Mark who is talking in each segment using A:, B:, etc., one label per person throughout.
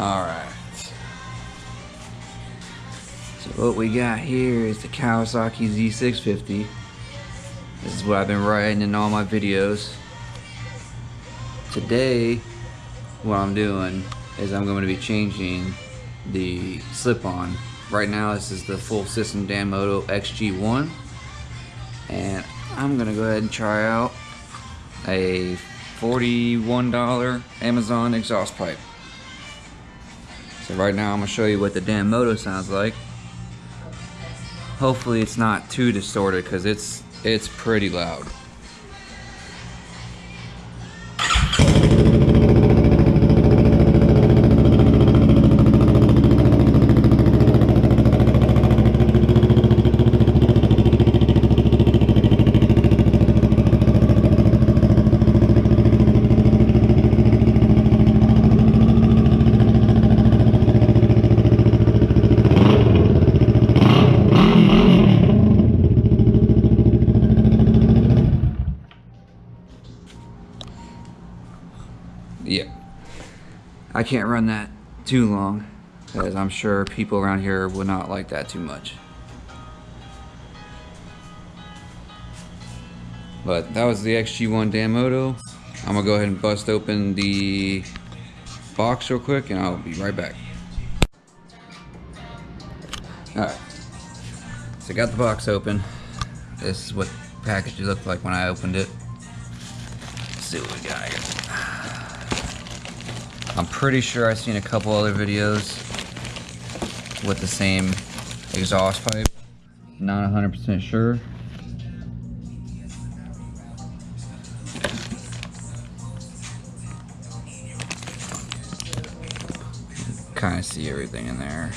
A: Alright. So what we got here is the Kawasaki Z650. This is what I've been riding in all my videos. Today, what I'm doing is I'm going to be changing the slip-on. Right now this is the full system Danmoto XG1. And I'm going to go ahead and try out a $41 Amazon exhaust pipe. So right now I'm going to show you what the Danmoto sounds like. Hopefully it's not too distorted because it's pretty loud. Yeah, I can't run that too long because I'm sure people around here would not like that too much. But that was the XG1 Danmoto. I'm gonna go ahead and bust open the box real quick and I'll be right back. Alright, so I got the box open. This is what the package looked like when I opened it. Let's see what we got here. I'm pretty sure I've seen a couple other videos with the same exhaust pipe. Not 100% sure. Kind of see everything in there.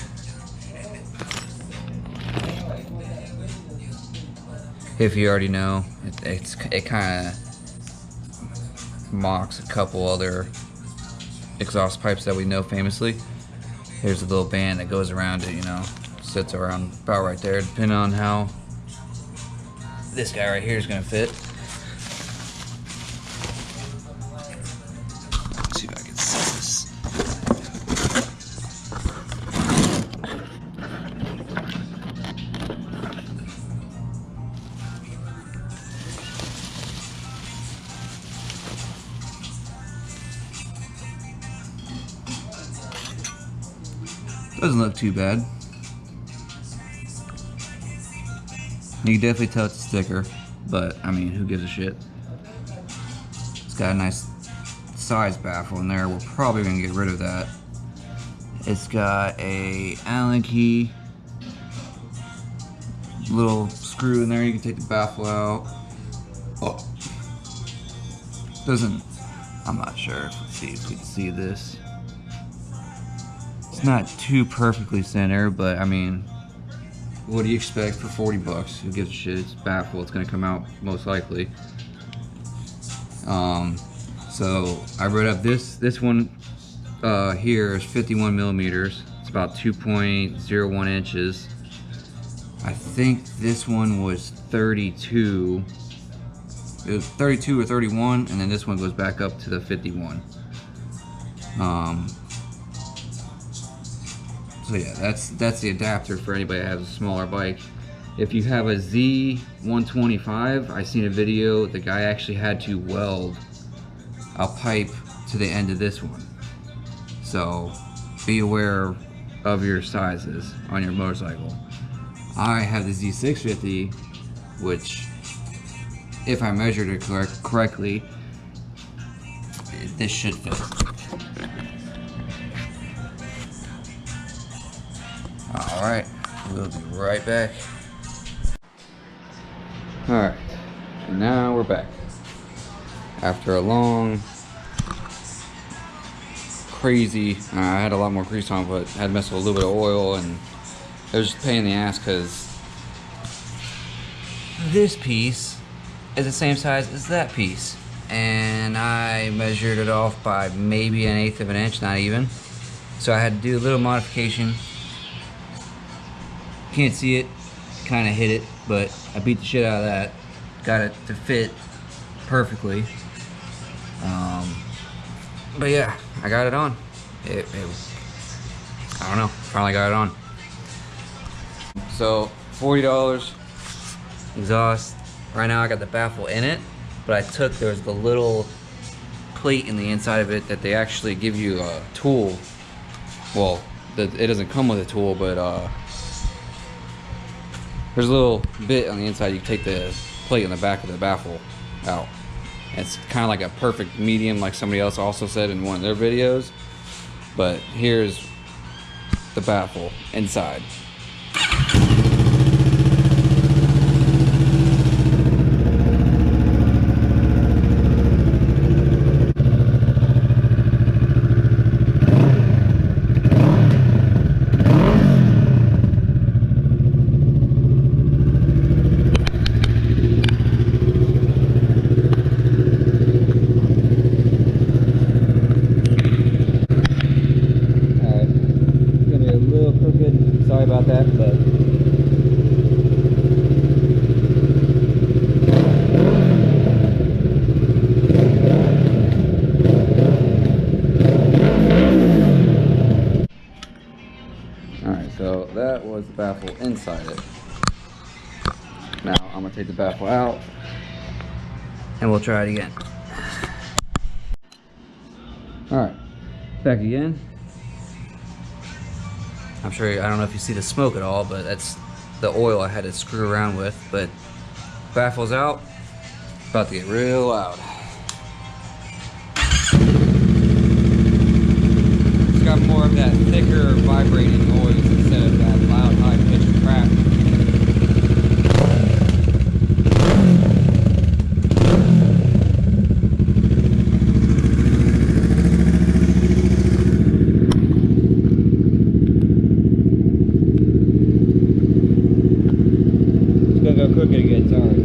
A: If you already know, it kind of mocks a couple other exhaust pipes that we know famously. Here's a little band that goes around it, you know, sits around about right there, depending on how this guy right here is going to fit. Let's see if I can see this. Doesn't look too bad. You can definitely tell it's a sticker, but I mean, who gives a shit? It's got a nice size baffle in there. We're probably gonna get rid of that. It's got a Allen key, little screw in there. You can take the baffle out. Oh, I'm not sure. Let's see if we can see this. It's not too perfectly center, but I mean, what do you expect for 40 bucks? Who gives a shit? It's baffle. It's gonna come out most likely. So I wrote up this one here is 51 millimeters. It's about 2.01 inches. I think this one was 32. It was 32 or 31, and then this one goes back up to the 51. So yeah, that's the adapter for anybody that has a smaller bike. If you have a Z125, I seen a video, the guy actually had to weld a pipe to the end of this one. So be aware of your sizes on your motorcycle. I have the Z650, which if I measured it correctly, this should fit. Alright, we'll be right back. Alright, and now we're back. After a long, crazy, I had a lot more grease on, but I had to mess with a little bit of oil, and it was just a pain in the ass because this piece is the same size as that piece. And I measured it off by maybe 1/8 of an inch, not even. So I had to do a little modification. Can't see it, kind of hit it, but I beat the shit out of that. Got it to fit perfectly. But yeah, I got it on. I don't know, finally got it on. So $40 exhaust. Right now I got the baffle in it, but there's the little plate in the inside of it that they actually give you a tool. Well, it doesn't come with a tool, but there's a little bit on the inside. You can take the plate in the back of the baffle out. It's kind of like a perfect medium, like somebody else also said in one of their videos. But here's the baffle inside. Sorry about that, but alright, so that was the baffle inside it. Now I'm gonna take the baffle out and we'll try it again. Alright, back again. I'm sure, I don't know if you see the smoke at all, but that's the oil I had to screw around with. But baffle's out, about to get real loud. It's got more of that thicker vibrating noise instead of that loud high pitched crap. Go crooked again, sorry.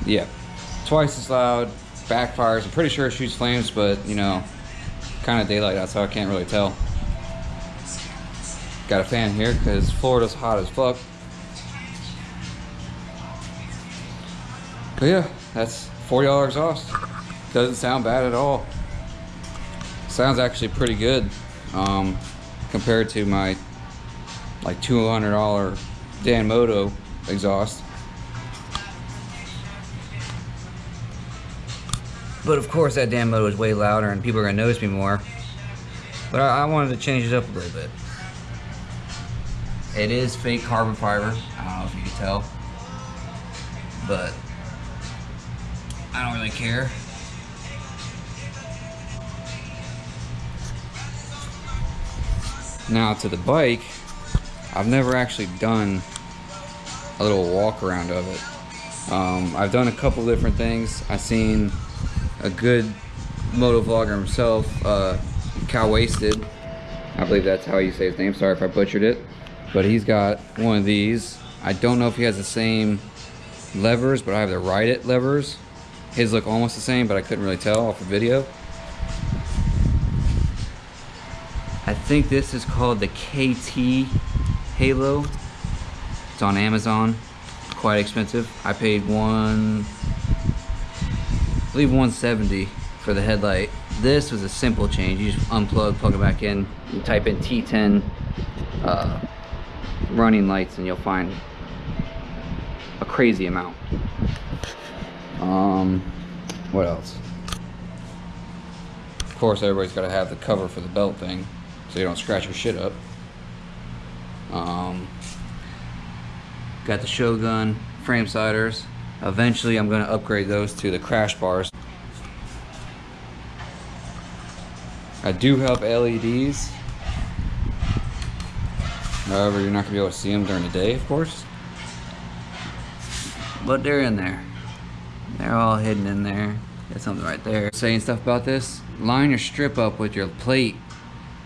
A: Yeah, twice as loud, backfires. I'm pretty sure it shoots flames, but you know, kind of daylight out, so I can't really tell. Got a fan here because Florida's hot as fuck. But yeah, that's $40 exhaust. Doesn't sound bad at all. Sounds actually pretty good compared to my like $200 Dan Moto exhaust. But of course that Dan Moto is way louder and people are gonna notice me more. But I wanted to change it up a little bit. It is fake carbon fiber. I don't know if you can tell, but I don't really care. Now to the bike, I've never actually done a little walk around of it. I've done a couple different things. I've seen a good moto vlogger himself, Cow Wasted. I believe that's how you say his name. Sorry if I butchered it. But he's got one of these. I don't know if he has the same levers, but I have the Ride It levers. His look almost the same, but I couldn't really tell off the video. I think this is called the KT Halo. It's on Amazon. Quite expensive. I paid I believe $170 for the headlight. This was a simple change. You just unplug, plug it back in, you type in T10 running lights and you'll find a crazy amount. What else? Of course, everybody's got to have the cover for the belt thing so you don't scratch your shit up. Got the Shogun frame sliders. Eventually I'm going to upgrade those to the crash bars. I do have LEDs. However, you're not going to be able to see them during the day, of course. But they're in there. They're all hidden in there. Got something right there. Saying stuff about this, line your strip up with your plate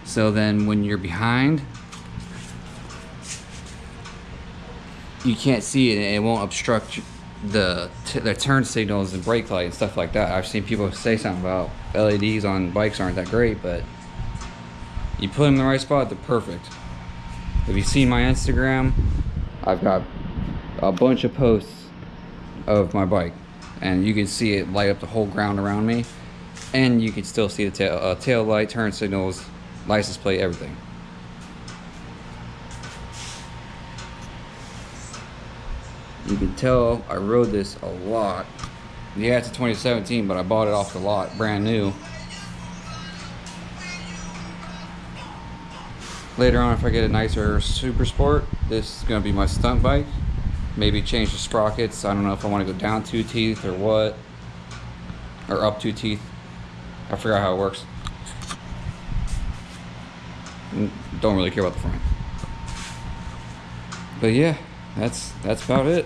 A: so then when you're behind, you can't see it and it won't obstruct the turn signals and brake light and stuff like that. I've seen people say something about LEDs on bikes aren't that great, but You put them in the right spot, they're perfect. If you see my Instagram, I've got a bunch of posts of my bike, and you can see it light up the whole ground around me, and you can still see the tail light, turn signals, license plate, everything. You can tell I rode this a lot. Yeah, it's a 2017, but I bought it off the lot, brand new. Later on, if I get a nicer Super Sport, this is going to be my stunt bike. Maybe change the sprockets. I don't know if I want to go down 2 teeth or what. Or up 2 teeth. I forgot how it works. Don't really care about the front. But yeah, that's about it.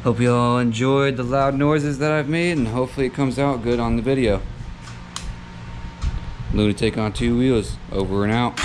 A: Hope you all enjoyed the loud noises that I've made, and hopefully it comes out good on the video. Lunatic on 2 wheels, over and out.